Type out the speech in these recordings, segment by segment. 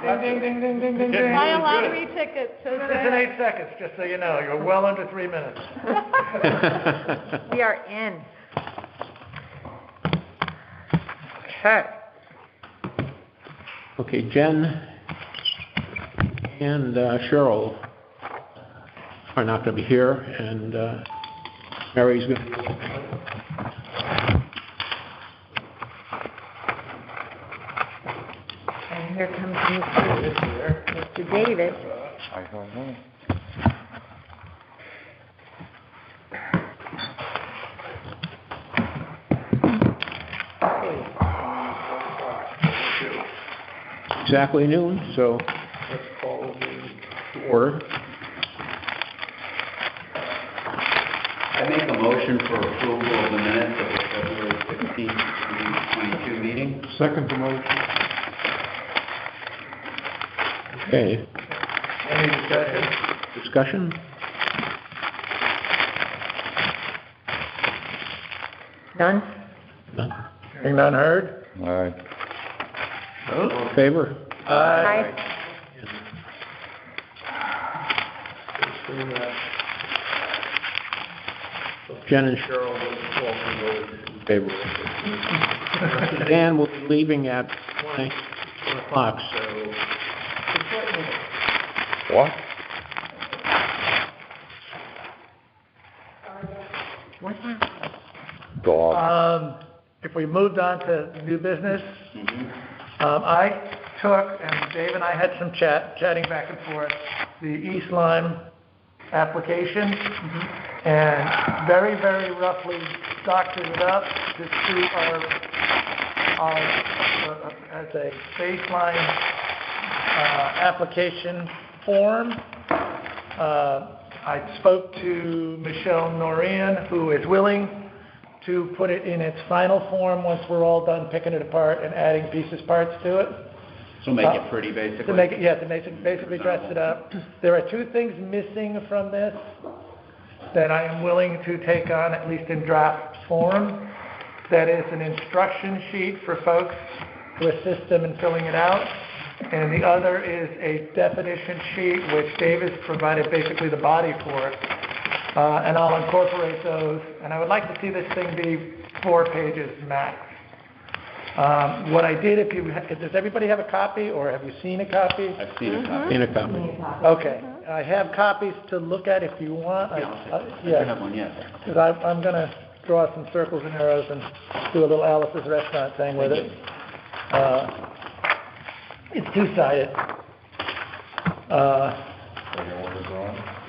Ding, ding, ding, ding, ding, ding. Buy a lottery ticket. So Minutes and 8 seconds, just so you know. You're well under 3 minutes. We are in. Okay. Okay, Jen and Cheryl are not going to be here, and Mary's going to be And here comes Mr. David. exactly noon, so let's call the order. I make a motion for approval of the minutes of the February 16th, 2022 meeting. Second the motion. Okay. Any discussion? Discussion? None? None. Hearing none heard? All right. All in favor? Aye. Jen and Cheryl will also vote in favor. Dan will be leaving at 1 o'clock, so... What? What happened? Dog. If we moved on to new business, I took, and Dave and I had some chatting back and forth, the East Lyme application, and very, very roughly doctored it up to suit our as a baseline application form. I spoke to Michelle Noreen, who is willing to put it in its final form once we're all done picking it apart and adding pieces, parts to it. So make it pretty, basically? To make it, yeah, to make it, basically dress it up. There are two things missing from this that I am willing to take on, at least in draft form. That is an instruction sheet for folks to assist them in filling it out. And the other is a definition sheet, which Dave has provided basically the body for. And I'll incorporate those. And I would like to see this thing be 4 pages max. What I did, does everybody have a copy, or have you seen a copy? I've seen a copy. In a copy. Okay. I have copies to look at if you want. I have one, yes. Because I'm going to draw some circles and arrows and do a little Alice's Restaurant thing with it. It's two-sided.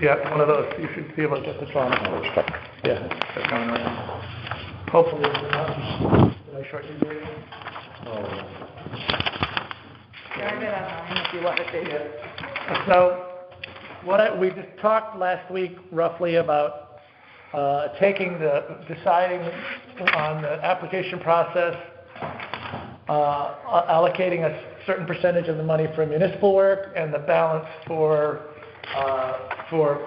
Yeah, one of those. You should be able to get the drawing. Yeah. Hopefully it's enough. Did I short you there? if you want to see. So, we just talked last week roughly about deciding on the application process, allocating a certain percentage of the money for municipal work and the balance for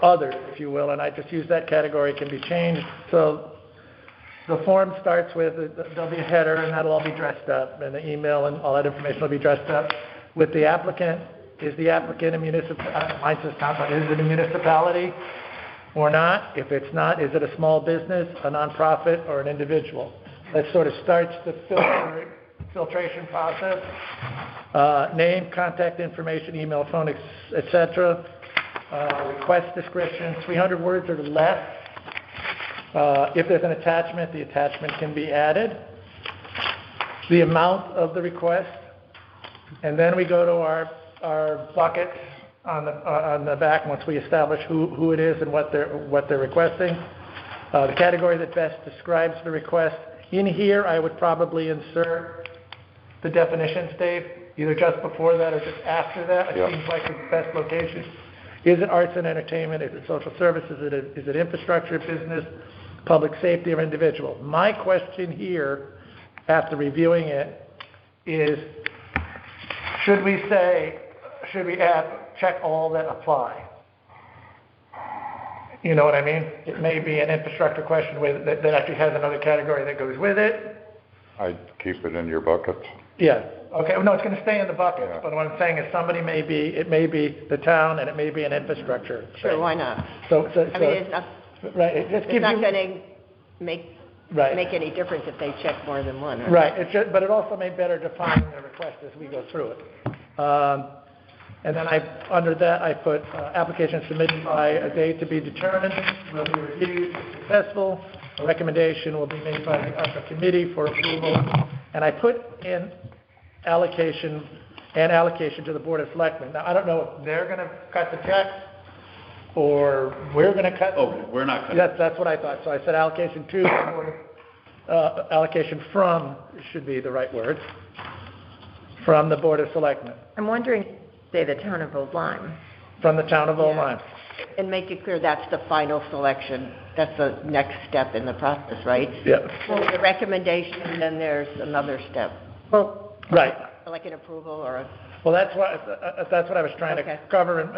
others, if you will. And I just use that category, can be changed. So the form starts with, there'll be a header, and that'll all be dressed up, and the email and all that information will be dressed up. With the applicant, is the applicant a municipality? Mine says not, but is it a municipality or not? If it's not, is it a small business, a nonprofit, or an individual? That sort of starts the filtration process. Name, contact information, email, phone, etc. Request description, 300 words or less. If there's an attachment, the attachment can be added. The amount of the request, and then we go to our buckets on the back once we establish who it is and what they're requesting. The category that best describes the request. In here, I would probably insert the definitions, Dave, either just before that or just after that. It seems like the best location. Is it arts and entertainment? Is it social services? Is it infrastructure, business, public safety, or individual? My question here, after reviewing it, is should we add check all that apply? You know what I mean? It may be an infrastructure question that actually has another category that goes with it. I Keep it in your buckets. Yeah, okay, no, it's gonna stay in the buckets, Yeah. but what I'm saying is it may be the town and it may be an infrastructure. Sure, thing. why not? So, I mean, it's not, right, it just it's gives not you, gonna make right, any difference if they check more than one, right? right, it just, but it also may better define the request as we go through it. And then under that, I put, application submitted by a date to be determined, will be reviewed, if successful, a recommendation will be made by the ARPA committee for approval, and I put in allocation to the Board of Selectmen. Now, I don't know if they're gonna cut the check, or we're gonna cut. Oh, we're not cutting. That's what I thought, so I said allocation to the Board of, allocation from, should be the right word, from the Board of Selectmen, I'm wondering, say, the town of Old Lyme, from the town of Old Yeah. Lyme. and make it clear that's the final selection, that's the next step in the process, right? Yeah, So the recommendation, and then there's another step, well, right. like an approval or a, Well, that's what I was trying Okay. to cover, and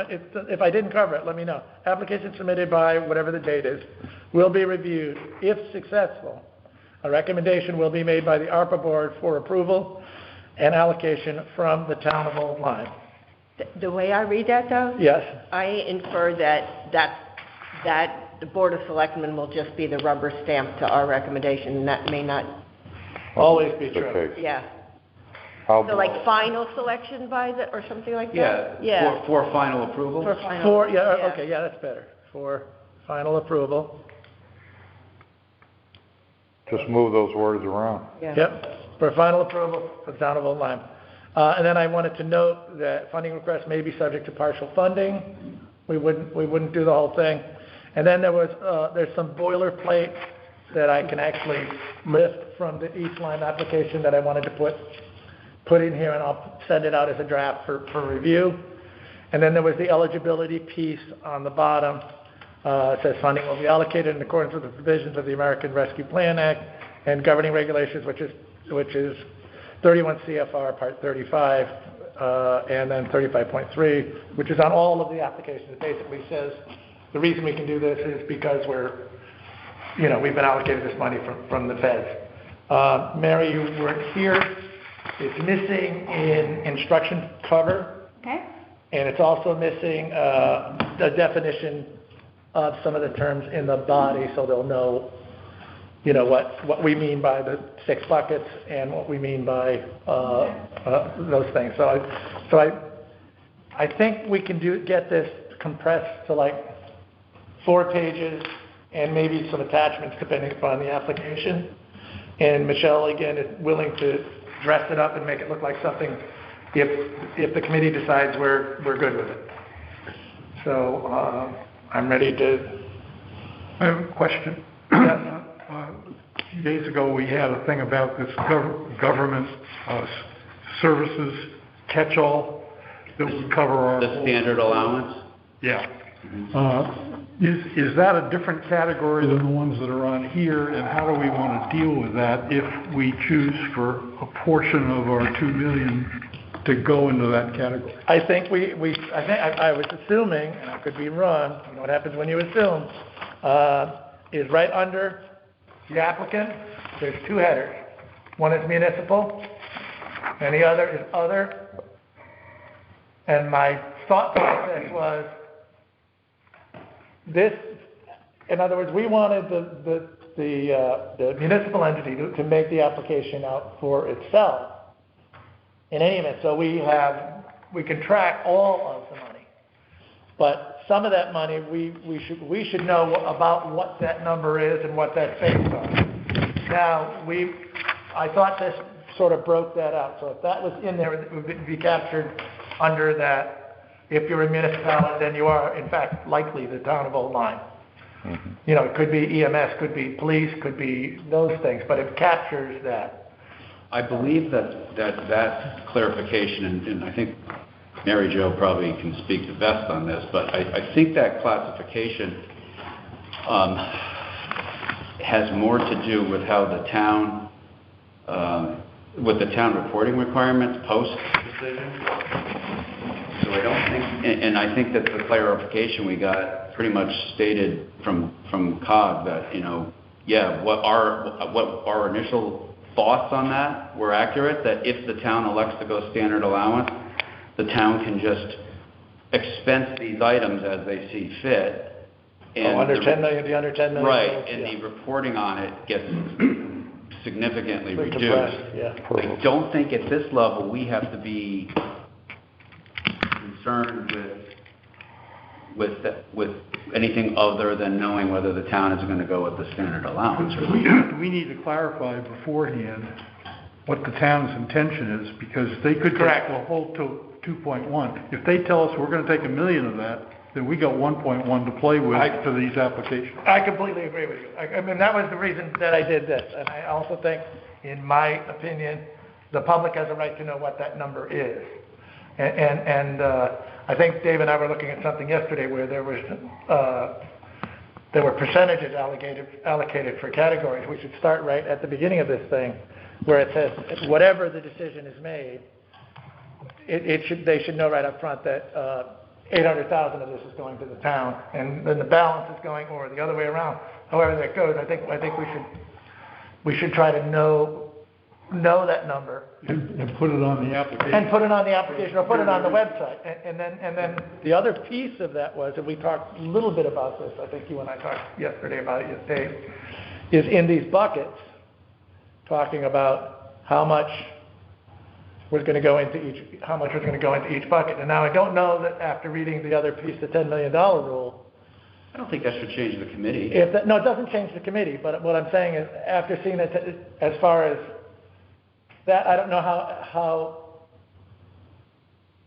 if I didn't cover it, let me know. Application submitted by whatever the date is will be reviewed. If successful, a recommendation will be made by the ARPA Board for approval and allocation from the town of Old Lyme. the way I read that, though? Yes, I infer that the Board of Selectmen will just be the rubber stamp to our recommendation, and that may not, always be The true. case. yeah. How So like final selection by the, or something like that? Yeah, for final approval? For final. For, yeah, okay, yeah, that's better. For final approval. Just move those words around. Yeah. Yep, for final approval for the town of Old Lyme. And then I wanted to note that funding requests may be subject to partial funding. We wouldn't do the whole thing. And then there's some boilerplate that I can actually lift from the East Lyme application that I wanted to put in here, and I'll send it out as a draft for review. And then there was the eligibility piece on the bottom. It says funding will be allocated in accordance with the provisions of the American Rescue Plan Act and governing regulations, which is 31 CFR Part 35, and then 35.3, which is on all of the applications. It basically says the reason we can do this is because we've been allocated this money from the feds. Mary, you weren't here. It's missing in instruction cover. Okay. And it's also missing the definition of some of the terms in the body, so they'll know, what we mean by the 6 buckets and what we mean by those things. So I think we can get this compressed to like 4 pages and maybe some attachments depending upon the application. And Michelle, again, is willing to dress it up and make it look like something if the committee decides we're good with it. So I'm ready to. I have a question. Yes. A few days ago, we had a thing about this government services catch-all that would cover our... The standard allowance? Yeah. Is that a different category than the ones that are on here, and how do we want to deal with that if we choose for a portion of our $2 million to go into that category? I think I was assuming, and I could be wrong, you know what happens when you assume, is right under the applicant, there's 2 headers. One is municipal, and the other is other. And my thought process was, in other words, we wanted the municipal entity to make the application out for itself in any event. So we can track all of the money, but some of that money we should know about what that number is and what that's based on. Now I thought this sort of broke that out. So if that was in there, it would be captured under that. If you're a municipality, then you are, in fact, likely the town of Old Lyme. Mm-hmm. It could be EMS, could be police, could be those things, but it captures that. I believe that clarification, and I think Mary Jo probably can speak the best on this, but I think that classification has more to do with how the town, with the town reporting requirements post-decision. So I don't think, and I think that the clarification we got pretty much stated from COG that, what our initial thoughts on that were accurate, that if the town elects to go standard allowance, the town can just expense these items as they see fit. And Under 10 million, the under 10 million. Right, and the reporting on it gets significantly reduced. Yeah. I don't think at this level we have to be concerned with anything other than knowing whether the town is going to go with the standard allowance or not. We need to clarify beforehand what the town's intention is, because they could take Correct. the whole 2.1. If they tell us we're going to take $1 million of that, then we got 1.1 to play with for these applications. I completely agree with you. I mean, that was the reason that I did this. And I also think, in my opinion, the public has a right to know what that number is. And I think Dave and I were looking at something yesterday where there were percentages allocated for categories. We should start right at the beginning of this thing, where it says whatever the decision is made, they should know right up front that 800,000 of this is going to the town, and then the balance is going, or the other way around. However that goes, I think we should try to know that number And put it on the application. and put it on the application or put it on the website. And then the other piece of that was, and we talked a little bit about this, I think you and I talked yesterday about it, Dave, is in these buckets, talking about how much was going to go into each bucket. And now I don't know that after reading the other piece, the $10 million rule, I don't think that should change the committee. no, it doesn't change the committee, but what I'm saying is, after seeing it, as far as that, I don't know how,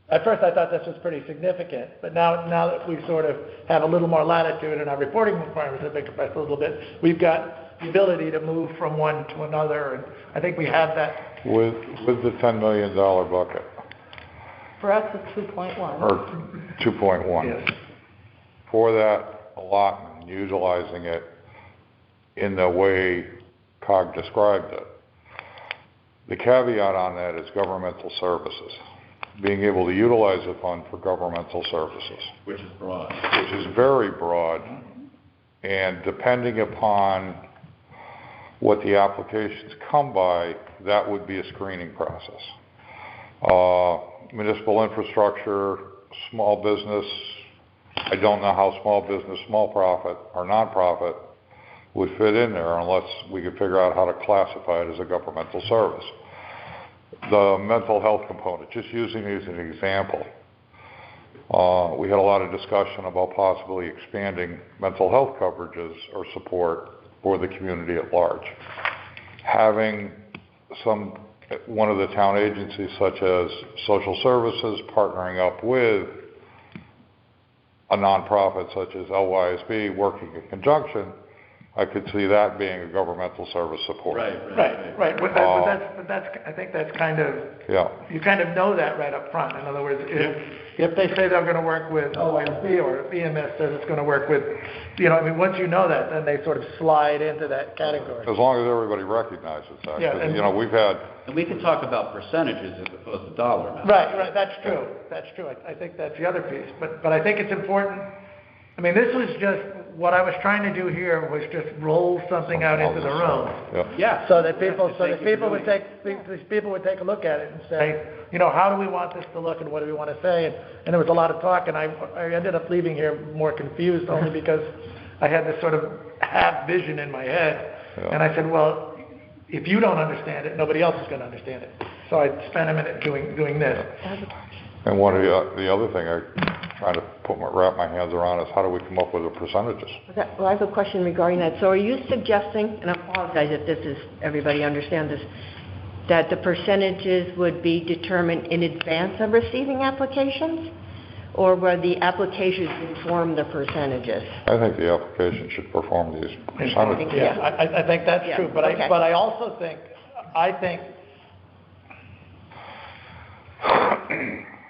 at first I thought this was pretty significant, but now that we sort of have a little more latitude and our reporting requirements have been compressed a little bit, we've got the ability to move from one to another, and I think we have that. With the $10 million bucket, For us, it's 2.1. or 2.1. Yes. For that allotment, utilizing it in the way COG described it, the caveat on that is governmental services. Being able to utilize the fund for governmental services. Which is broad. Which is very broad, and depending upon what the applications come by, that would be a screening process. Municipal infrastructure, small business, I don't know how small business, small profit, or nonprofit would fit in there unless we could figure out how to classify it as a governmental service. The mental health component, just using it as an example, we had a lot of discussion about possibly expanding mental health coverages or support for the community at large. Having one of the town agencies such as social services partnering up with a nonprofit such as LYSB working in conjunction, I could see that being a governmental service support. Right. But that's, I think that's kind of, Yeah. you kind of know that right up front. In other words, if they say they're going to work with OSB, or if EMS says it's going to work with, once you know that, then they sort of slide into that category. As long as everybody recognizes that. Yeah, 'Cause, we've had... And we can talk about percentages as opposed to dollar amounts. Right, that's true. I think that's the other piece. But I think it's important. I mean, this was just, what I was trying to do here was just roll something out into the room. Yeah. So that people would take a look at it and say, how do we want this to look and what do we want to say? And there was a lot of talk, and I ended up leaving here more confused only because I had this sort of half vision in my head. Yeah. And I said, well, if you don't understand it, nobody else is going to understand it. So I spent a minute doing this. And one of the other thing I'm trying to wrap my hands around is how do we come up with the percentages? Well, I have a question regarding that. So are you suggesting, and I apologize if everybody understands this, that the percentages would be determined in advance of receiving applications? Or will the applications inform the percentages? I think the application should perform these percentages. Yeah, I think that's true. But okay. I also think,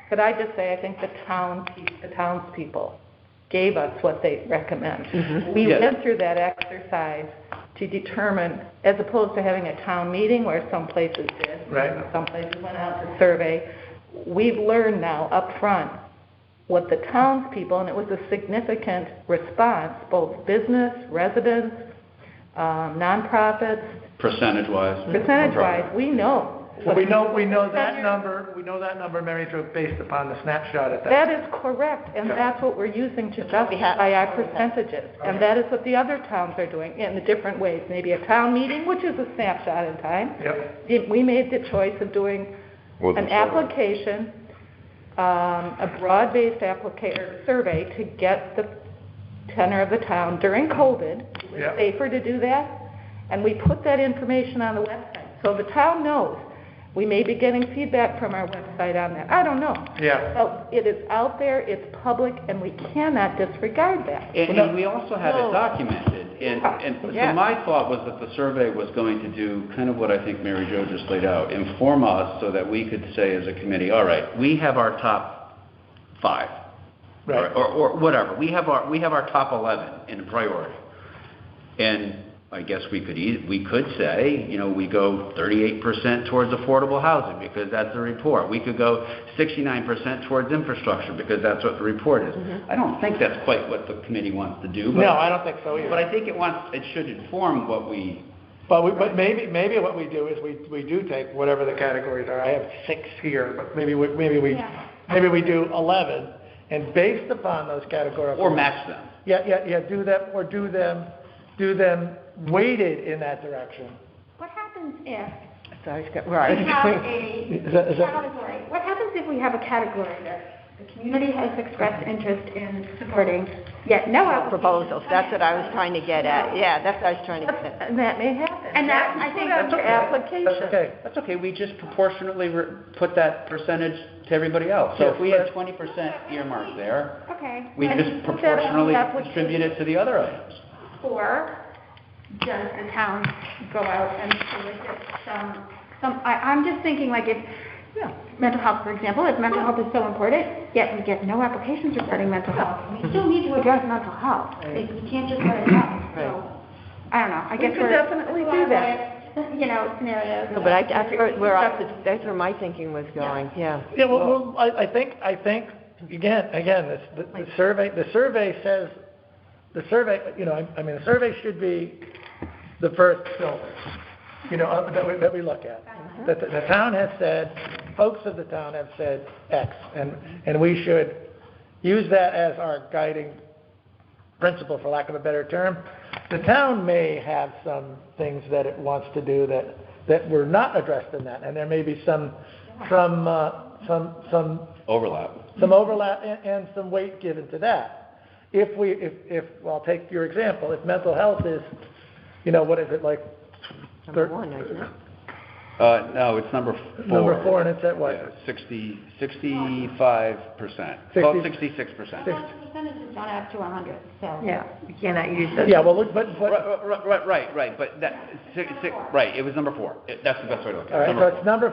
Could I just say, I think the townspeople gave us what they recommend. Mm-hmm. We Yes. went through that exercise to determine, as opposed to having a town meeting where some places did, Right. some places went out to survey, we've learned now up front what the townspeople, and it was a significant response, both business, residents, nonprofits, Percentage-wise? percentage-wise, we know. Well, we know that number, Mary Jo, based upon the snapshot at that. That is correct, and that's what we're using to justify our percentages. And that is what the other towns are doing in the different ways. Maybe a town meeting, which is a snapshot in time. Yep. We made the choice of doing an application, a broad-based survey to get the tenor of the town during COVID. It was safer to do that, and we put that information on the website. So the town knows. We may be getting feedback from our website on that. I don't know. Yeah. So it is out there, it's public, and we cannot disregard that. And we also have it documented. So my thought was that the survey was going to do kind of what I think Mary Jo just laid out, inform us so that we could say as a committee, all right, we have our top 5. Right. Or whatever. We have our top 11 in priority. And I guess we could say, we go 38% towards affordable housing because that's the report. We could go 69% towards infrastructure because that's what the report is. I don't think that's quite what the committee wants to do. No, I don't think so either. But I think it should inform what we... But maybe what we do is we do take whatever the categories are. I have 6 here, but maybe we do 11, and based upon those categories... Or match them. Do them weighted in that direction. What happens if Sorry, we have a category? What happens if we have a category that the community has expressed interest in supporting, yet no applications? Proposals, that's what I was trying to get at. Yeah, that's what I was trying to get at. And that may happen. And that, I think, that's application. That's okay. We just proportionately put that percentage to everybody else. So if we had 20% earmarked there, we just proportionally distribute it to the other items. Or does the town go out and solicit some, I'm just thinking like if, mental health, for example, if mental health is so important, yet we get no applications regarding mental health, we still need to address mental health. We can't just let it go. So, I don't know, I guess we could definitely do that. Scenarios. No, but that's where my thinking was going, yeah. Yeah, well, I think, again, the survey says, the survey should be the first filter, that we look at. That the town has said, folks of the town have said X, and we should use that as our guiding principle, for lack of a better term. The town may have some things that it wants to do that were not addressed in that, and there may be some overlap. Some overlap and some weight given to that. If I'll take your example, if mental health is, what is it, like? Number 1, isn't it? No, it's number 4. Number 4, and it's at what? Yeah, 65%. Call it 66%. The percentage is not up to 100, so. Yeah, you cannot use that. Yeah, well, but. Right, but right, it was number 4. That's the best way to look at it. All right, so it's number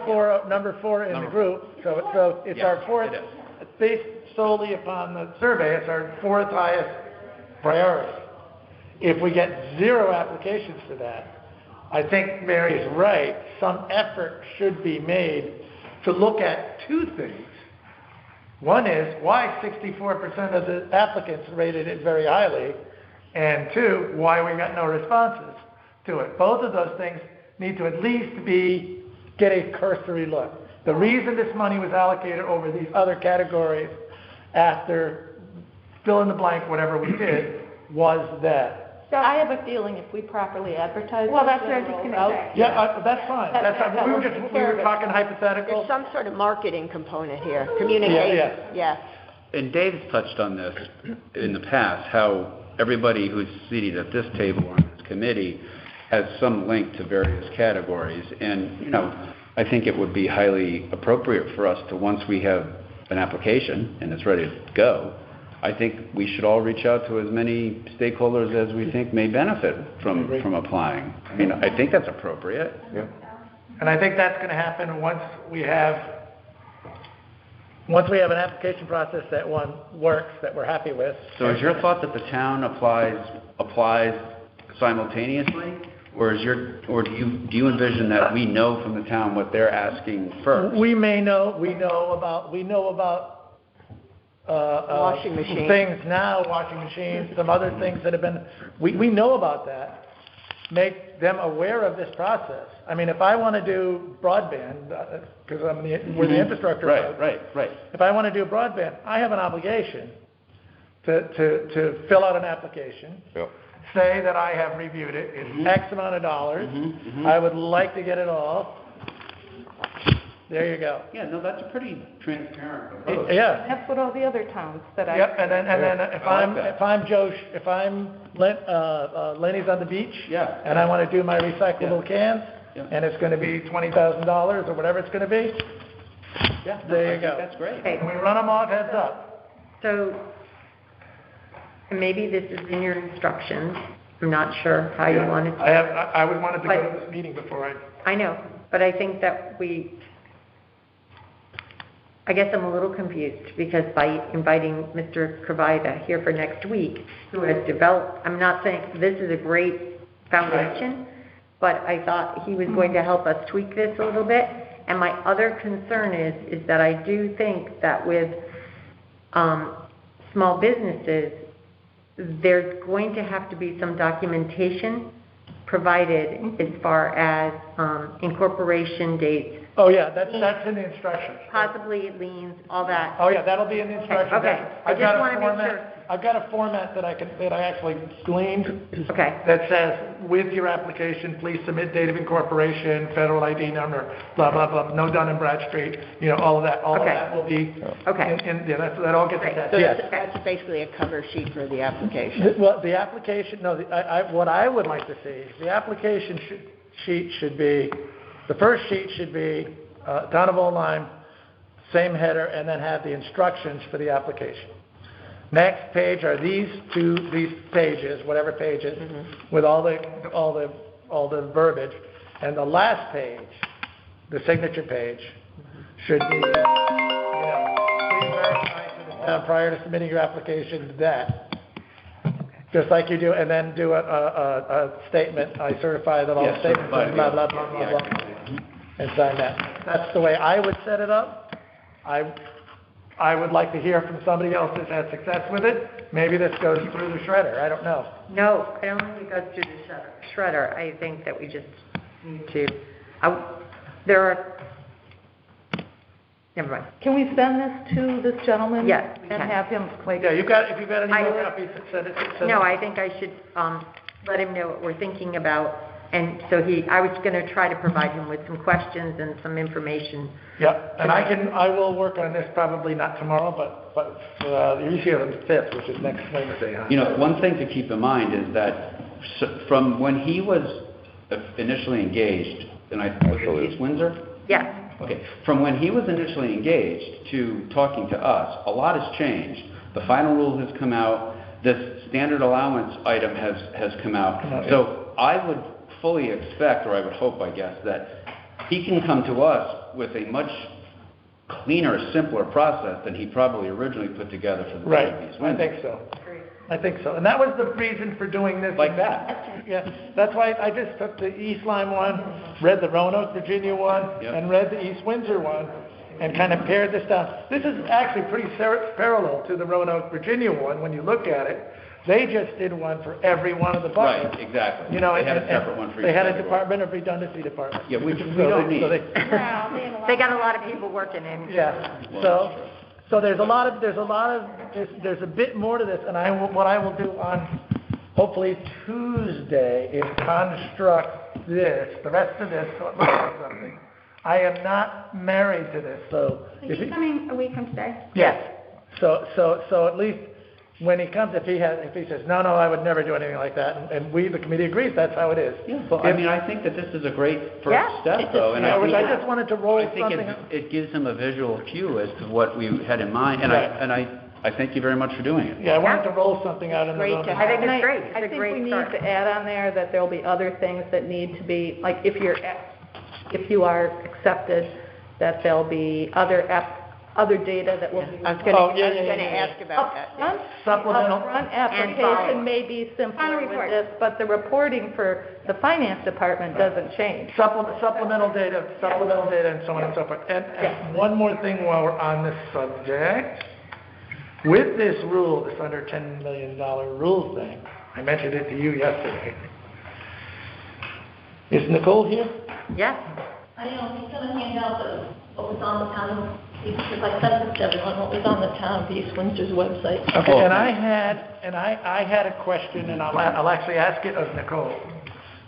four in the group, so it's our fourth, it's based solely upon the survey, it's our 4th highest priority. If we get 0 applications for that, I think Mary's right, some effort should be made to look at 2 things. One is, why 64% of the applicants rated it very highly, and 2, why we got no responses to it. Both of those things need to at least get a cursory look. The reason this money was allocated over these other categories after fill in the blank, whatever we did, was that. So I have a feeling if we properly advertise. Well, that's what I was just going to say. Yeah, that's fine. That's fine. We were talking hypothetical. There's some sort of marketing component here, communication. Yeah. And Dave's touched on this in the past, how everybody who's seated at this table on this committee has some link to various categories. And, I think it would be highly appropriate for us to, once we have an application and it's ready to go, I think we should all reach out to as many stakeholders as we think may benefit from applying. I think that's appropriate. Yeah. And I think that's going to happen once we have an application process that works, that we're happy with. So is your thought that the town applies simultaneously? Or do you envision that we know from the town what they're asking first? We know about washing machines. Things now, washing machines, some other things that have been, we know about that. make them aware of this process. I mean, if I want to do broadband, because we're the infrastructure. Right. If I want to do broadband, I have an obligation to fill out an application. Yep. Say that I have reviewed it, it's X amount of dollars, I would like to get it all. There you go. Yeah, no, that's a pretty transparent approach. Yeah. That's what all the other towns that I. Yep, and then if I'm Joe, if I'm Lenny's on the beach. Yeah. And I want to do my recyclable cans, and it's going to be $20,000 or whatever it's going to be. Yeah. There you go. That's great. Okay. And we run them off heads up. So, and maybe this is in your instructions, I'm not sure how you want it. I would want to go to this meeting before I know, but I think that I guess I'm a little confused, because by inviting Mr. Kravida here for next week, who has developed, I'm not saying this is a great foundation, but I thought he was going to help us tweak this a little bit. And my other concern is that I do think that with small businesses, there's going to have to be some documentation provided as far as incorporation dates, Oh, yeah, that's in the instructions. possibly liens, all that. Oh, yeah, that'll be in the instructions. Okay. I I've just got a wanna make format- sure. I've got a format that I actually gleaned. Okay. That says, with your application, please submit date of incorporation, federal ID number, blah, blah, blah, no Dun & Bradstreet, all of that. All of Okay. that will be, Okay. that all gets Great. attached. So Yes. that's basically a cover sheet for the application. Well, the application, no, what I would like to see, the application sheet should be, the first sheet should be town of Oline, same header, and then have the instructions for the application. Next page are these pages, whatever pages, with all the verbiage, and the last page, the signature page, should be, please verify to the town prior to submitting your application that. Just like you do, and then do a statement, I certify that all Yes, statements, blah, blah, blah, blah, blah, blah, and sign that. That's the way I would set it up. I would like to hear from somebody else that's had success with it. Maybe this goes through the shredder, I don't know. No, I don't think it goes through the shredder. I think that we just need to, never mind. Can we send this to this gentleman? Yes, we And can. have him, like. Yeah, if you've got any more copies, send it. No, I think I should let him know what we're thinking about, and so I was going to try to provide him with some questions and some information. Yep, and I will work on this probably not tomorrow, but you're here on the 5th, which is next Wednesday, huh? One thing to keep in mind is that from when he was initially engaged, and was it East Windsor? Yes. Okay, from when he was initially engaged to talking to us, a lot has changed. The final rule has come out, this standard allowance item has come out. So I would fully expect, or I would hope, I guess, that he can come to us with a much cleaner, simpler process than he probably originally put together for the Right, East I Windsor. think so. I think so, and that was the reason for doing this. Like that. Yeah, that's why I just took the East Lyme one, read the Roanoke, Virginia one, and read the East Windsor one, and kind of pared this down. This is actually pretty parallel to the Roanoke, Virginia one when you look at it. They just did one for every one of the buckets. Right, exactly. They had a separate one for each They had a category. Department of Redundancy department. Yeah, we don't need. They got a lot of people working in. Yeah, so there's a bit more to this, and what I will do on hopefully Tuesday is construct this, the rest of this, so it looks like something. I am not married to this, so. So he's coming a week from today? Yes, so at least when he comes, if he says, no, I would never do anything like that, and the committee agrees, that's how it is. Yeah, well, I think that this is a great first step, though, and I just wanted to roll I think something. it gives him a visual cue as to what we had in mind, and I thank you very much for doing it. Yeah, I wanted to roll something out in the room. I think it's great. I think we need to add on there that there'll be other things that need to be, like if you are accepted, that there'll be other data that will be. I was going to ask about that. Supplemental. Upfront application may be simpler with this, but the reporting for the finance department doesn't change. Supplemental data, and so on and so forth. And one more thing while we're on this subject. With this rule, this under $10 million rule thing, I mentioned it to you yesterday. Is Nicole here? Yes? I know, he's gonna hand out what was on the town, because I sent it to everyone, what was on the town of East Windsor's website. Okay, and I had a question, and I'll actually ask it of Nicole.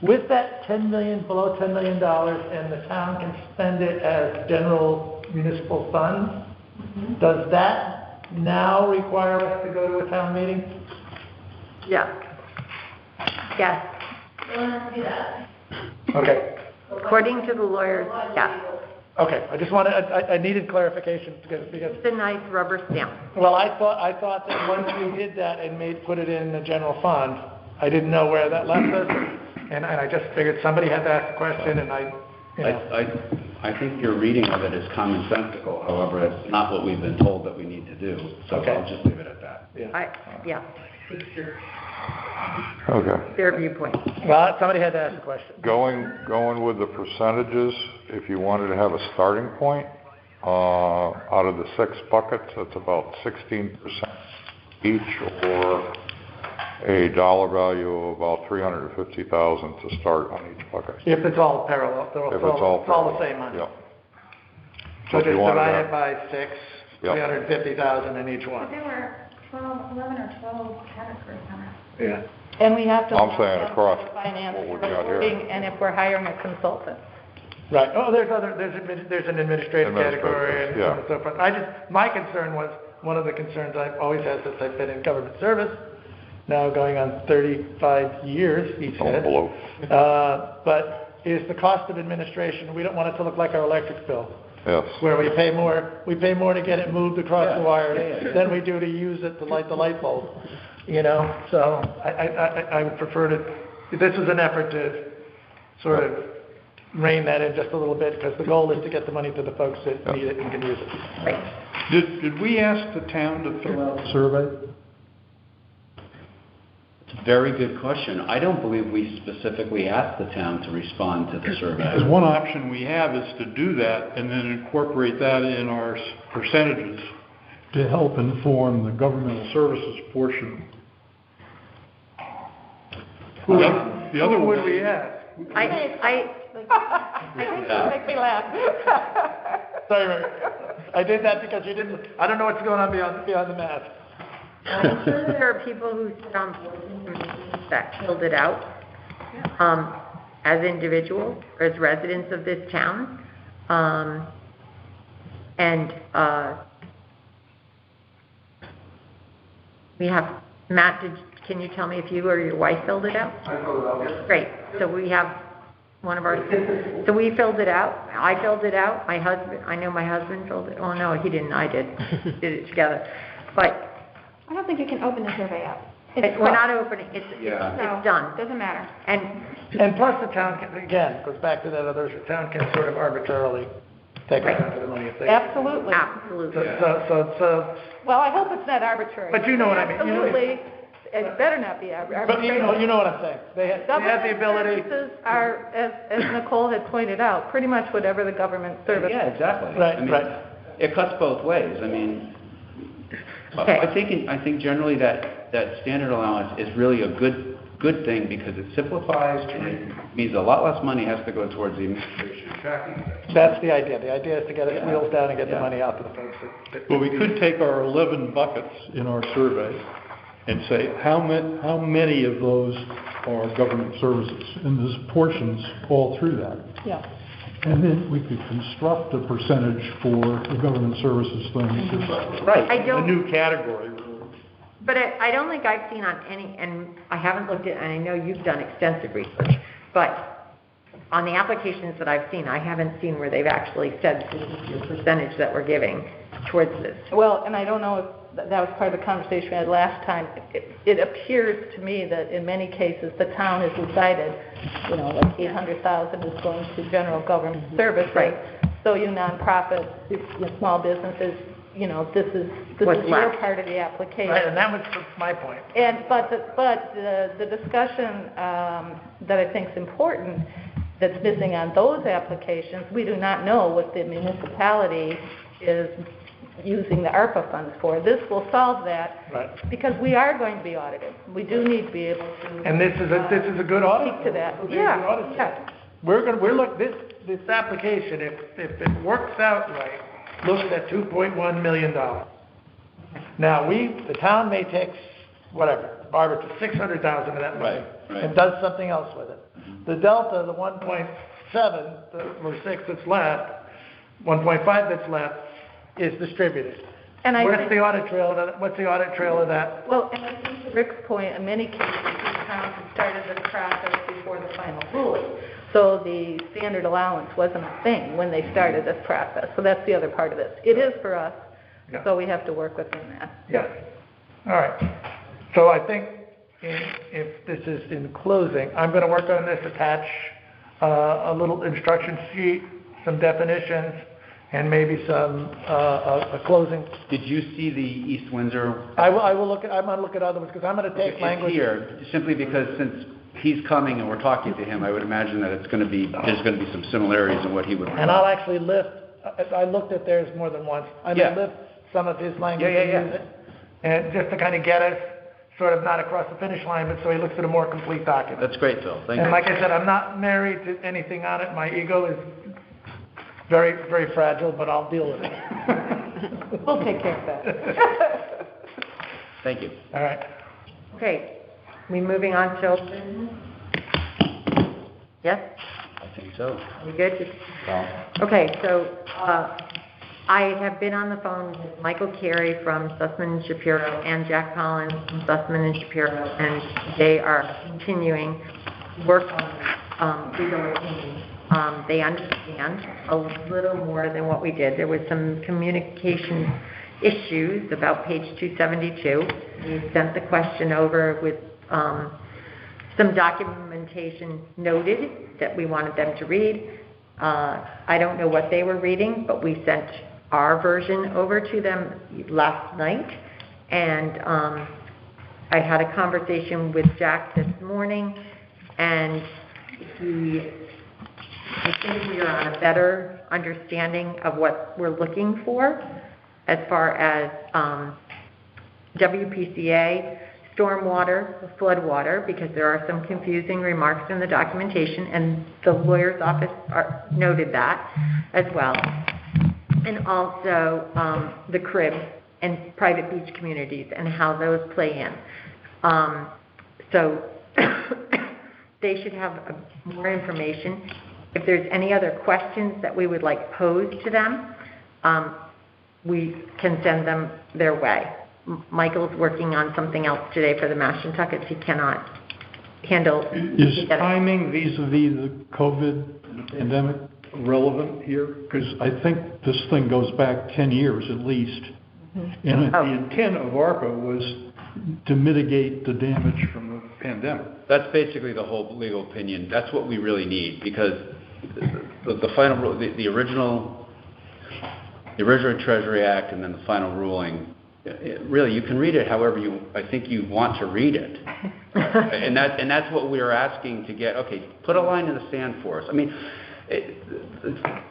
With that below $10 million, and the town can spend it as general municipal funds, does that now require us to go to a town meeting? Yes. Yes. We'll have to do that. Okay. According to the lawyers, yes. Okay, I needed clarification because, It's a nice rubber stamp. well, I thought that once we did that and put it in the general fund, I didn't know where that left us, and I just figured somebody had to ask the question, and I think your reading of it is commonsensical, however, it's not what we've been told that we need to do, so Okay. I'll just leave it at that. Yeah. Okay. Their viewpoint. Well, somebody had to ask the question. Going with the percentages, if you wanted to have a starting point, out of the 6 buckets, that's about 16% each, or a dollar value of about $350,000 to start on each bucket. If it's all parallel, If it's all the same money. Yep. So if just you wanted divide to- it by 6, Yep. 350,000 in each one. But there were 11 or 12 categories on it. Yeah. And we have to. I'm saying across Finance, what we've got here. reporting, and if we're hiring a consultant. Right. Oh, there's an administrative category and so on and so forth. My concern was, one of the concerns I've always had since I've been in government service, now going on 35 years, each head. Envelope. But is the cost of administration, we don't want it to look like our electric bill, Yes. where we pay more to get it moved across the wire than we do to use it to light the light bulb, So I would prefer this was an effort to sort of rein that in just a little bit, because the goal is to get the money to the folks that need it and can use it. Did we ask the town to fill out a survey? It's a very good question. I don't believe we specifically asked the town to respond to the survey. Because one option we have is to do that and then incorporate that in our percentages to help inform the governmental services portion. The other Who would way- we ask? I think you make me laugh. Sorry, Mary. I did that because I don't know what's going on beyond the math. I'm sure there are people who sit on boards and committees that filled it out, as individuals, or as residents of this town. We have, Matt, can you tell me if you or your wife filled it out? I filled it out, yes. Great, so we have one of our, so we filled it out, I filled it out, I know my husband filled it, oh no, he didn't, I did it together. But I don't think you can open the survey up. we're not opening, it's done. Doesn't matter. And plus the town can, again, goes back to that other, the town can sort of arbitrarily take account of the money if they. Absolutely. Absolutely. So, Well, I hope it's not arbitrary. But you know what I mean. Absolutely, it better not be arbitrary. but you know what I'm saying. They have the ability. Government services are, as Nicole had pointed out, pretty much whatever the government service. Yeah, exactly. Right, I mean, right. It cuts both ways. I mean, Okay. I think generally that standard allowance is really a good thing, because it simplifies, and it means a lot less money has to go towards the administration tracking. That's the idea. The idea is to get its wheels down and get the money out to the folks that. Well, we could take our 11 buckets in our survey and say, how many of those are government services? And there's portions all through that. Yeah. And then we could construct a percentage for the government services things. Right. A new category. But I don't think I've seen on any, and I haven't looked at, and I know you've done extensive research, but on the applications that I've seen, I haven't seen where they've actually said this is the percentage that we're giving towards this. Well, and I don't know if that was part of the conversation we had last time. It appears to me that in many cases, the town has decided, like 800,000 is going to general government service. Right. So you nonprofits, you small businesses, this is What's your left. part of the application. Right, and that was my point. But the discussion that I think is important that's missing on those applications, we do not know what the municipality is using the ARPA funds for. This will solve that. Right. Because we are going to be audited. We do need to be able to. And this is a good audit. Speak to that. It would be a good audit. Yeah. this application, if it works out right, looks at $2.1 million. Now, the town may take, whatever, Barbara, to $600,000 of that money Right. and does something else with it. The delta, the 1.7 or 6 that's left, 1.5 that's left, is distributed. And What's the audit trail of that? Well, and I think to Rick's point, in many cases, these towns have started this process before the final ruling. So the standard allowance wasn't a thing when they started this process. So that's the other part of this. It is for us, so we have to work within that. Yes. All right. So I think if this is in closing, I'm going to work on this, attach a little instruction sheet, some definitions, and maybe some a closing. Did you see the East Windsor? I'm going to look at other ones, because I'm going to take language here, simply because since he's coming and we're talking to him, I would imagine that there's going to be some similarities in what he would. And I'll actually lift. I looked at theirs more than once. I may lift some of his language and use it, and just to kind of get us sort of not across the finish line, but so he looks at a more complete document. That's great, Phil. Thank you. And like I said, I'm not married to anything on it. My ego is very, very fragile, but I'll deal with it. We'll take care of that. Thank you. All right. Okay, we moving on to old business? Yes? I think so. We good? Okay, so I have been on the phone with Michael Carey from Sussman and Shapiro and Jack Collins from Sussman and Shapiro, and they are continuing to work on legal opinions. They understand a little more than what we did. There was some communication issues about page 272. We sent the question over with some documentation noted that we wanted them to read. I don't know what they were reading, but we sent our version over to them last night. And I had a conversation with Jack this morning, and I think we are on a better understanding of what we're looking for as far as WPCA, stormwater, floodwater, because there are some confusing remarks in the documentation, and the lawyer's office noted that as well. And also the crib and private beach communities and how those play in. So they should have more information. If there's any other questions that we would like posed to them, we can send them their way. Michael's working on something else today for the Mashantuckets. He cannot handle. Is timing vis-a-vis the COVID pandemic relevant here? Because I think this thing goes back 10 years at least. Mm-hmm. And the intent of ARPA was to mitigate the damage from the pandemic. That's basically the whole legal opinion. That's what we really need, because the final rule, the original Treasury Act, and then the final ruling, really, you can read it however I think you want to read it. and that's what we're asking to get. Okay, put a line in the sand for us. I mean,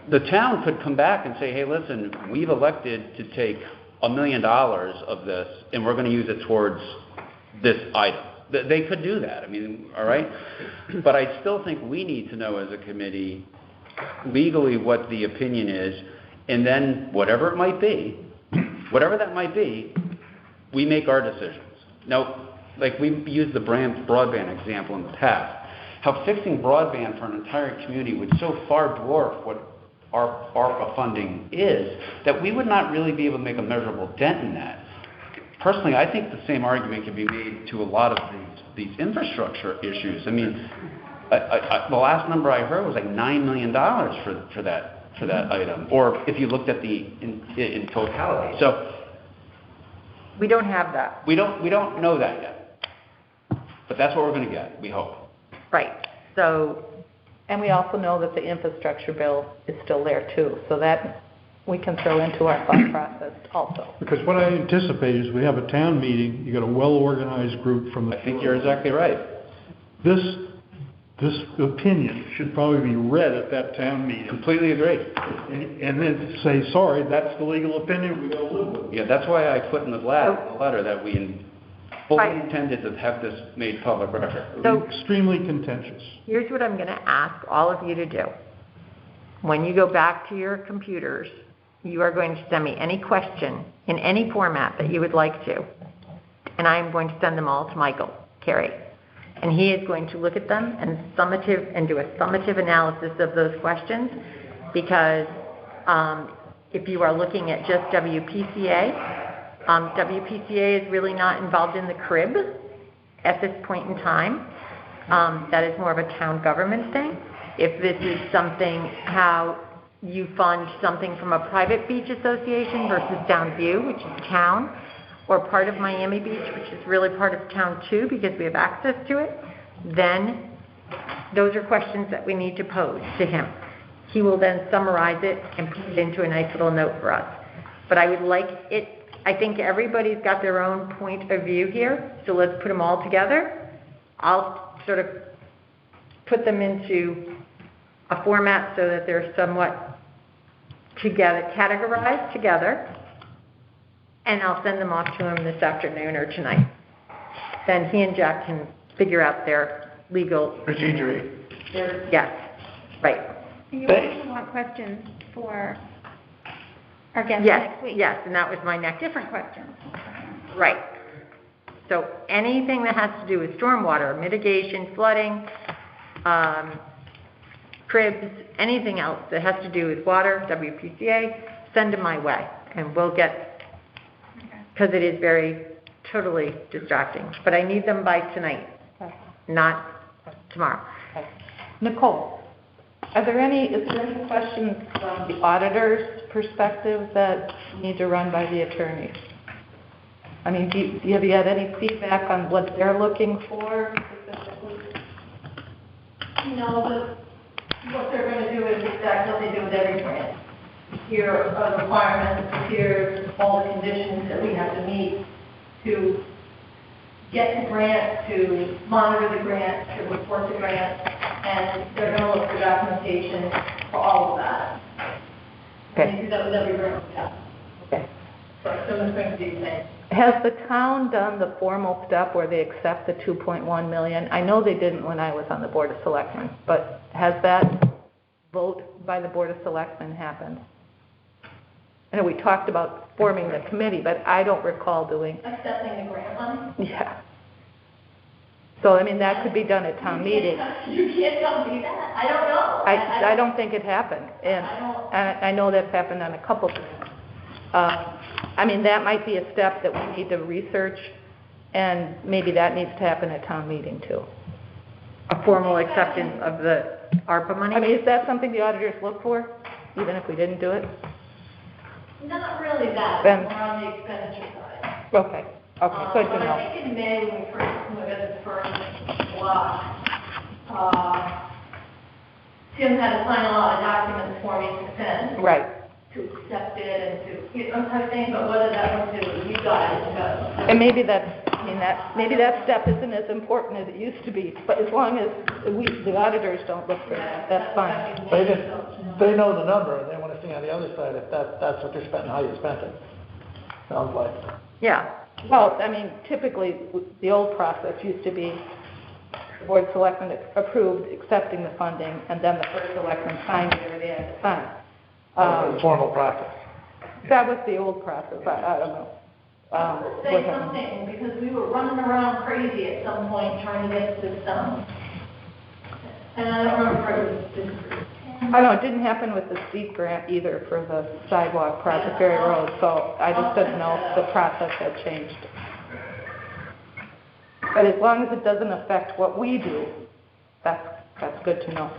the town could come back and say, hey, listen, we've elected to take $1 million of this, and we're going to use it towards this item. They could do that. I mean, all right? But I still think we need to know as a committee legally what the opinion is, and then whatever it might be, whatever that might be, we make our decisions. Now, like we used the broadband example in the past, how fixing broadband for an entire community would so far dwarf what our ARPA funding is, that we would not really be able to make a measurable dent in that. Personally, I think the same argument can be made to a lot of these infrastructure issues. I mean, the last number I heard was like $9 million for that item, or if you looked at in totality. So we don't have that. We don't know that yet, but that's what we're going to get. We hope. Right. So, and we also know that the infrastructure bill is still there too, so that we can throw into our thought process also. Because what I anticipate is we have a town meeting, you got a well-organized group from the... I think you're exactly right. This opinion should probably be read at that town meeting. Completely agree. And then say, sorry, that's the legal opinion, we got to live with it. Yeah, that's why I put in the letter that we fully Right. intended to have this made public record. So Extremely contentious. here's what I'm going to ask all of you to do. When you go back to your computers, you are going to send me any question in any format that you would like to. And I am going to send them all to Michael Carey. And he is going to look at them and do a summative analysis of those questions, because if you are looking at just WPCA, WPCA is really not involved in the crib at this point in time. That is more of a town government thing. If this is something how you fund something from a private beach association versus Downview, which is town, or part of Miami Beach, which is really part of town too because we have access to it, then those are questions that we need to pose to him. He will then summarize it and put it into a nice little note for us. But I would like it, I think everybody's got their own point of view here, so let's put them all together. I'll sort of put them into a format so that they're somewhat together, categorized together, and I'll send them off to him this afternoon or tonight. Then he and Jack can figure out their legal Procedure. Yes, right. You also want questions for our guest Yes, next week? yes, and that was my next. Different questions. Right. So anything that has to do with stormwater, mitigation, flooding, cribs, anything else that has to do with water, WPCA, send them my way, and we'll get, because it is very, totally distracting. But I need them by tonight, not tomorrow. Nicole, is there any questions from the auditor's perspective that need to run by the attorneys? I mean, have you had any feedback on what they're looking for specifically? No, but what they're going to do is exactly what they do with every grant. Here are the requirements, here's all the conditions that we have to meet to get the grant, to monitor the grant, to report the grant, and they're going to look for documentation for all of that. Okay. And they do that with every grant we have. Okay. So it's going to be the same. Has the town done the formal step where they accept the $2.1 million? I know they didn't when I was on the Board of Selectmen, but has that vote by the Board of Selectmen happened? I know we talked about forming the committee, but I don't recall doing. Accepting the grant money? Yeah. So, I mean, that could be done at town meeting. You can't tell me that. I don't know. I don't think it happened, and I know that's happened on a couple things. I mean, that might be a step that we need to research, and maybe that needs to happen at town meeting too. A formal acceptance of the ARPA money? I mean, is that something the auditors look for, even if we didn't do it? Not really that, Then- more on the expenditure side. Okay, good to But know. I think in May, when we got the first block, Tim had to sign a lot of documents for me to send. Right, To accept it and to, you know, type thing, but whether that went to you guys, and maybe maybe that step isn't as important as it used to be, but as long as the auditors don't look for that, that's fine. They know the number, and they want to see on the other side if that's what they're spending, how you spent it. Sounds like. Yeah. Well, I mean, typically, the old process used to be the Board of Selectmen approved accepting the funding, and then the first selectman signed it, or they had to sign. The formal process. That was the old process, I don't know. I would say something, because we were running around crazy at some point trying to get this done. And I don't remember if it was I know, it didn't happen with the steep grant either for the sidewalk project Ferry Road, so I just didn't know if the process had changed. But as long as it doesn't affect what we do, that's good to know.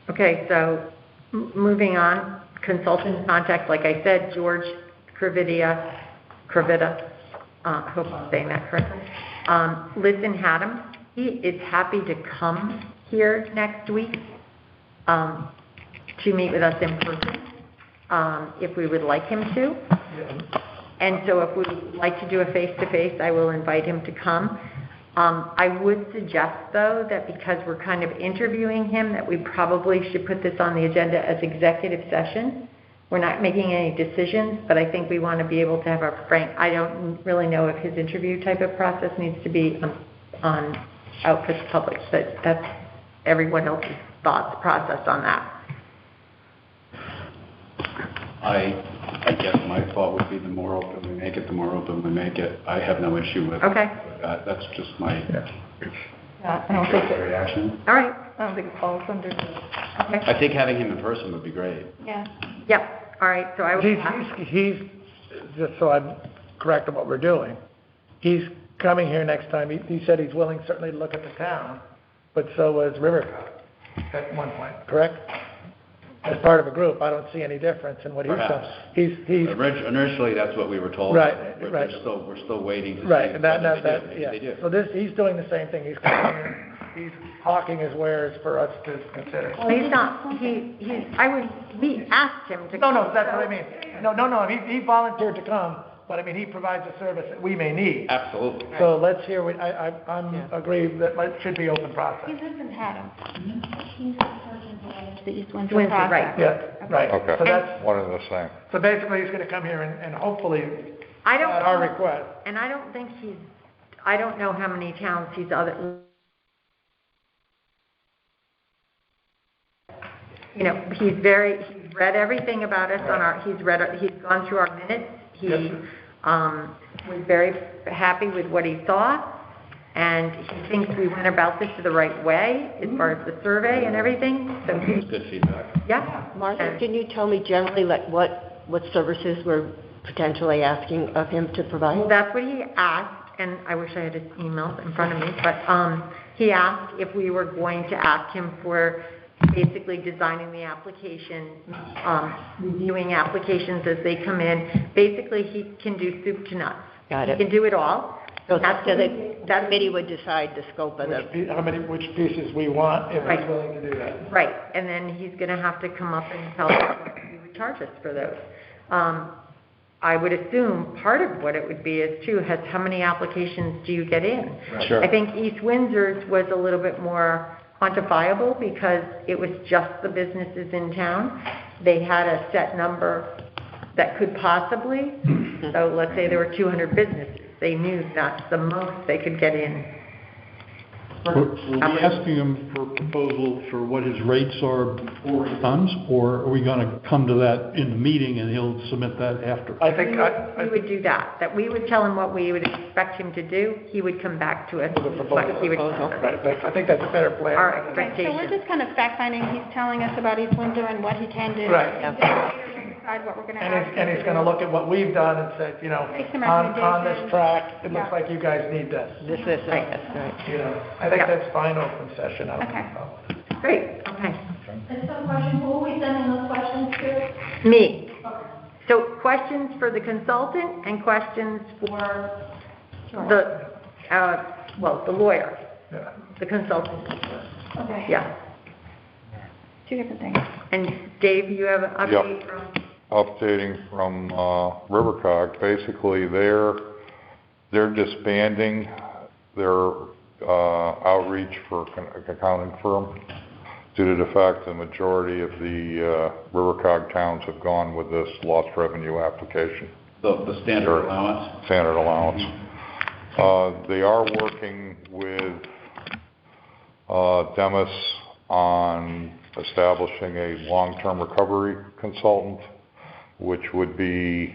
Okay, so moving on, consultant contact, like I said, George Kravita, hope I'm saying that correctly, lives in Haddam. He is happy to come here next week to meet with us in person, if we would like him to. And so if we would like to do a face-to-face, I will invite him to come. I would suggest, though, that because we're kind of interviewing him, that we probably should put this on the agenda as executive session, we're not making any decisions, but I think we want to be able to have our frank, I don't really know if his interview type of process needs to be out for the public, but that's everyone else's thoughts process on that. I guess my thought would be the more open we make it, the more open we make it. I have no issue with Okay. that. That's just my Yeah, I don't think it, reaction. All right. I don't think it falls under the, Okay. I think having him in person would be great. Yeah. Yep. All right. So I would. He's, just so I'm correct on what we're doing, he's coming here next time. He said he's willing certainly to look at the town, but so was Rivercog at one point, correct? As part of a group, I don't see any difference in what he's done. Perhaps. He's, Initially, that's what we were told. Right, We're right. We're still waiting to see right, and that, whether they do. yeah. Maybe they do. So he's doing the same thing. He's coming here, he's hawking his wares for us to consider. Well, he's not. We asked him to. No, that's what I mean. No, he volunteered to come, but I mean, he provides a service that we may need. Absolutely. So let's hear what, I'm agree that it should be open process. He lives in Haddam. He's the person who managed the East Windsor Windsor, process. right. Yeah, right. Okay. So that's, One and the same. so basically he's gonna come here and hopefully, I don't. at our request. And I don't think I don't know how many towns he's other. You know, he's read everything about us he's gone through our minutes. He was very happy with what he saw, and he thinks we went about this the right way as far as the survey and everything. So That's good feedback. yeah. Martha, can you tell me generally, like, what services we're potentially asking of him to provide? Well, that's what he asked, and I wish I had his emails in front of me, but he asked if we were going to ask him for basically designing the application, reviewing applications as they come in. Basically, he can do soup to nuts. Got it. He can do it all. So that committee would decide the scope of the... Which pieces we want, if Right. he's willing to do that. Right, and then he's going to have to come up and tell us what he would charge us for those. I would assume part of what it would be is too, how many applications do you get in? Right. Sure. I think East Windsor's was a little bit more quantifiable because it was just the businesses in town. They had a set number that could possibly, so let's say there were 200 businesses. They knew that's the most they could get in. We're we asking him for a proposal for what his rates are before he comes, or are we gonna come to that in the meeting and he'll submit that after? I think, We would do that we would tell him what we would expect him to do. He would come back to us With a with proposal. what he would. right, I think that's a better plan. Our Right, so expectation. we're just kind of fact-finding, he's telling us about East Windsor and what he can do. Right. And then later we'll decide what we're gonna ask And him he's to gonna do. look at what we've done and say, Make some on this recommendations. track, it looks Yeah. like you guys need this. This is, right. I think Yeah. that's fine open session. I don't Okay. know. Great, okay. And some questions, who are we sending those questions to? Me. So questions for the consultant and questions for the, the lawyer, Yeah. the consultant. Okay. Yeah. Two different things. And Dave, you have an update from? Updating from Rivercog, basically they're disbanding their outreach for accounting firm due to the fact the majority of the Rivercog towns have gone with this lost revenue application. The standard allowance. Standard allowance. They are working with Demis on establishing a long-term recovery consultant, which would be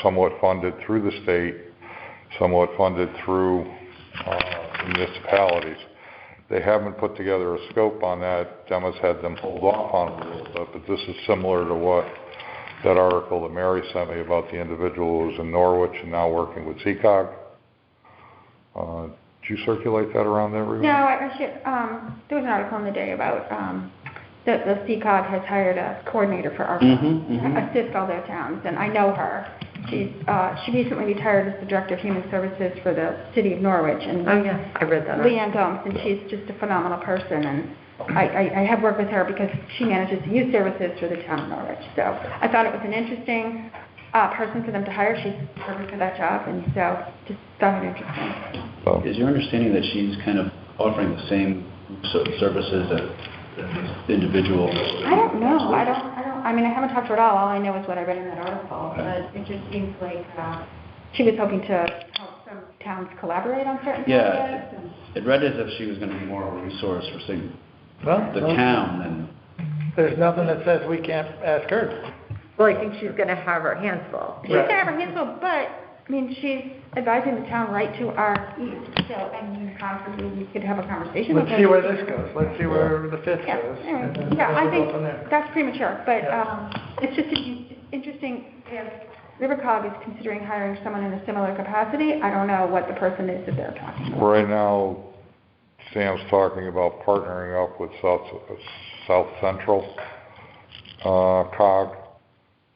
somewhat funded through the state, somewhat funded through municipalities. They haven't put together a scope on that. Demis had them hold off on it a little bit, but this is similar to what that article that Mary sent me about the individual who's in Norwich and now working with CCOG. Did you circulate that around there? No, I should, there was an article in the day about, the CCOG has hired a coordinator for ARPA, Mm-hmm. assist all their towns, and I know her. She recently retired as the Director of Human Services for the City of Norwich, and Oh, yeah, I read that. Leanne Gomes, and she's just a phenomenal person, and I have worked with her because she manages the youth services for the town of Norwich. So I thought it was an interesting person for them to hire. She's perfect for that job, and so just found it interesting. Is your understanding that she's kind of offering the same services that this individual? I don't know. I don't I mean, I haven't talked to her at all I know is what I read in that article, but it just seems like, she was hoping to help some towns collaborate on certain Yeah, projects. and- it read as if she was gonna be more of a resource for, say, Well, the town than, there's nothing that says we can't ask her. Well, I think she's gonna have her hands full. She's gonna have her hands full, but, I mean, she's advising the town right to our east, so, I mean, possibly we could have a conversation with Let's her. see where this goes, let's see where the fifth Yeah, goes. all right. and then Yeah, I we'll go think from there. that's premature, but, Yeah. it's just interesting if Rivercog is considering hiring someone in a similar capacity. I don't know what the person is that they're talking about. Right now, Sam's talking about partnering up with South Central, COG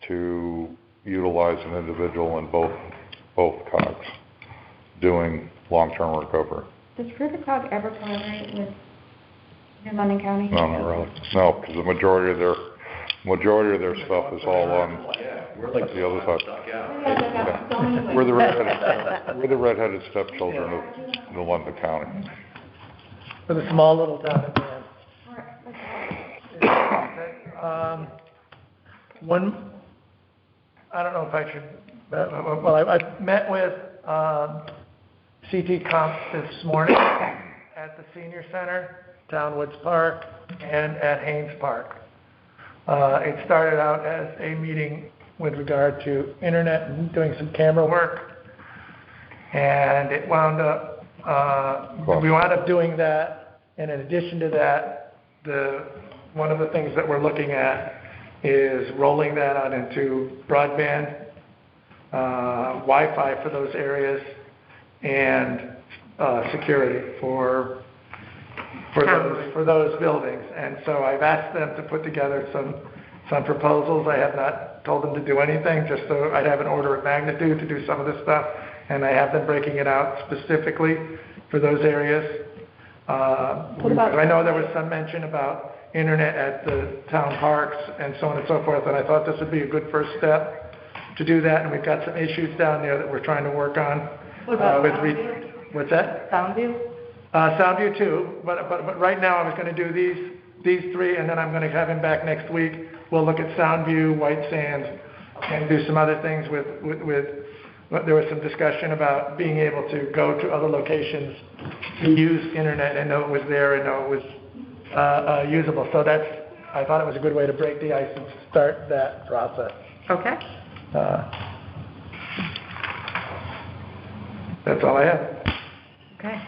to utilize an individual in both COGs doing long-term recovery. Does Rivercog ever collaborate with New London County? No, not really. No, because the majority of their stuff is all on we're like the other side. stuck out. Yeah. We're the redheaded stepchildren of New London County. For the small little town at the end. One, I don't know if I should, well, I met with CT Comp this morning at the Senior Center, Townwoods Park, and at Haynes Park. It started out as a meeting with regard to internet and doing some camera work, and it wound up, we wound up doing that, and in addition to that, one of the things that we're looking at is rolling that out into broadband, Wi-Fi for those areas, and security for those buildings. And so I've asked them to put together some proposals. I have not told them to do anything, just so I'd have an order of magnitude to do some of this stuff, and I have them breaking it out specifically for those areas. I know there was some mention about internet at the town parks and so on and so forth, and I thought this would be a good first step to do that, and we've got some issues down there that we're trying to work on. What about Soundview? What's that? Soundview? Soundview too, but right now I was going to do these three, and then I'm going to have him back next week. We'll look at Soundview, White Sands, and do some other things with there was some discussion about being able to go to other locations to use internet and know it was there and know it was usable. So I thought it was a good way to break the ice and start that process. Okay. That's all I have. Okay.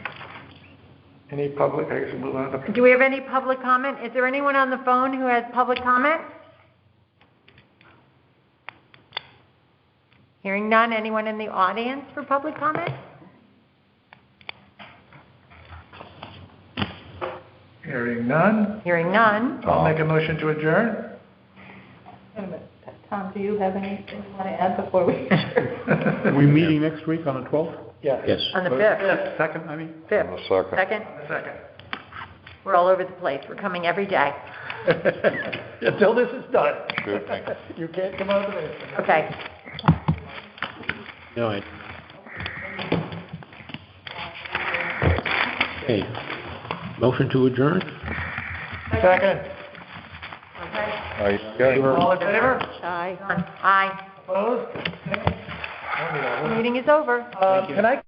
Any public, I guess we'll move on to... Do we have any public comment? Is there anyone on the phone who has public comment? Hearing none. Anyone in the audience for public comment? Hearing none, Hearing none. I'll make a motion to adjourn. Wait a minute. Tom, do you have anything you want to add before we adjourn? Are we meeting next week on the 12th? Yes. Yes. On the 5th. Second, I mean? 5th. On the second. Second. Second. We're all over the place. We're coming every day. Until this is done. Good thing. You can't come out of the basement. Okay. No, Okay. Motion to adjourn? Second. Okay. All in favor? Aye. Aye. Opposed? Meeting is over. Can I